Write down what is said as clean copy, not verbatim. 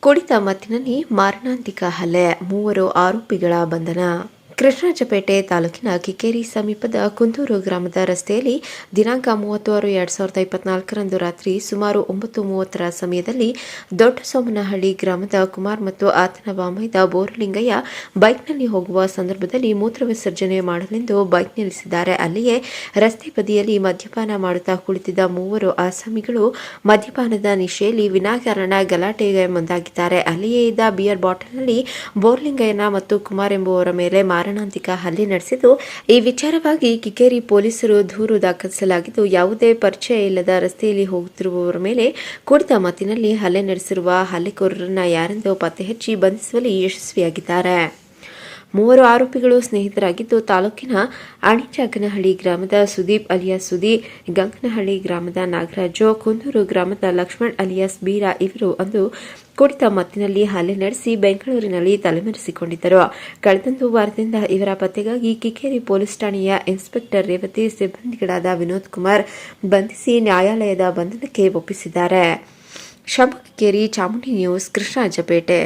ಕುಡಿತ ಮತ್ತಿನಲ್ಲಿ ಮಾರಣಾಂತಿಕ ಹಲ್ಲೆ, 3 ಆರೋಪಿಗಳ ಬಂಧನ. ಕೃಷ್ಣರಾಜಪೇಟೆ ತಾಲೂಕಿನ ಕಿಕ್ಕೇರಿ ಸಮೀಪದ ಕುಂದೂರು ಗ್ರಾಮದ ರಸ್ತೆಯಲ್ಲಿ ದಿನಾಂಕ 30/6/2024ರಂದು ರಾತ್ರಿ ಸುಮಾರು 9:30 ಸಮಯದಲ್ಲಿ ದೊಡ್ಡಸೋಮನಹಳ್ಳಿ ಗ್ರಾಮದ ಕುಮಾರ್ ಮತ್ತು ಆತನ ಬಾಮೈದ ಬೋರಲಿಂಗಯ್ಯ ಬೈಕ್ನಲ್ಲಿ ಹೋಗುವ ಸಂದರ್ಭದಲ್ಲಿ ಮೂತ್ರ ವಿಸರ್ಜನೆ ಮಾಡಲೆಂದು ಬೈಕ್ ನಿಲ್ಲಿಸಿದ್ದಾರೆ. ಅಲ್ಲಿಯೇ ರಸ್ತೆ ಬದಿಯಲ್ಲಿ ಮದ್ಯಪಾನ ಮಾಡುತ್ತಾ ಕುಳಿತಿದ್ದ 3 ಆಸಾಮಿಗಳು ಮದ್ಯಪಾನದ ನಿಶೆಯಲ್ಲಿ ವಿನಾಕಾರಣ ಗಲಾಟೆಗೆ ಮುಂದಾಗಿದ್ದಾರೆ. ಅಲ್ಲಿಯೇ ಇದ್ದ ಬಿಯರ್ ಬಾಟಲ್ನಲ್ಲಿ ಬೋರಲಿಂಗಯ್ಯನ ಮತ್ತು ಕುಮಾರ್ ಎಂಬುವರ ಮೇಲೆ ಮಾರಣಾಂತಿಕ ಹಲ್ಲೆ ನಡೆಸಿದ್ದು, ಈ ವಿಚಾರವಾಗಿ ಕಿಕ್ಕೇರಿ ಪೊಲೀಸರು ದೂರು ದಾಖಲಿಸಲಾಗಿದ್ದು, ಯಾವುದೇ ಪರಿಚಯ ಇಲ್ಲದ ರಸ್ತೆಯಲ್ಲಿ ಹೋಗುತ್ತಿರುವವರ ಮೇಲೆ ಕುಡಿತ ಮತ್ತಿನಲ್ಲಿ ಹಲ್ಲೆ ನಡೆಸಿರುವ ಹಲ್ಲೆಕೋರರನ್ನ ಯಾರೆಂದು ಪತ್ತೆ ಹಚ್ಚಿ ಬಂಧಿಸುವಲ್ಲಿ ಯಶಸ್ವಿಯಾಗಿದ್ದಾರೆ. 3 ಆರೋಪಿಗಳು ಸ್ನೇಹಿತರಾಗಿದ್ದು, ತಾಲೂಕಿನ ಅಣಿಜಾಗನಹಳ್ಳಿ ಗ್ರಾಮದ ಸುದೀಪ್ ಅಲಿಯಾಸ್ ಸುದಿ, ಗಂಗನಹಳ್ಳಿ ಗ್ರಾಮದ ನಾಗರಾಜು, ಕುಂದೂರು ಗ್ರಾಮದ ಲಕ್ಷ್ಮಣ್ ಅಲಿಯಾಸ್ ಬೀರಾ ಇವರು ಅಂದು ಕುಡಿತ ಮತ್ತಿನಲ್ಲಿ ಹಲ್ಲೆ ನಡೆಸಿ ಬೆಂಗಳೂರಿನಲ್ಲಿ ತಲೆಮರೆಸಿಕೊಂಡಿದ್ದರು. ಕಳೆದೊಂದು ವಾರದಿಂದ ಇವರ ಪತ್ತೆಗಾಗಿ ಕಿಕ್ಕೇರಿ ಪೊಲೀಸ್ ಠಾಣೆಯ ಇನ್ಸ್ಪೆಕ್ಟರ್ ರೇವತಿ, ಸಿಬ್ಬಂದಿಗಳಾದ ವಿನೋದ್ ಕುಮಾರ್ ಬಂಧಿಸಿ ನ್ಯಾಯಾಲಯದ ಬಂಧನಕ್ಕೆ ಒಪ್ಪಿಸಿದ್ದಾರೆ. ಕಿಕ್ಕೇರಿ ಚಾಮುಂಡಿ ನ್ಯೂಸ್, ಕೃಷ್ಣರಾಜಪೇಟೆ.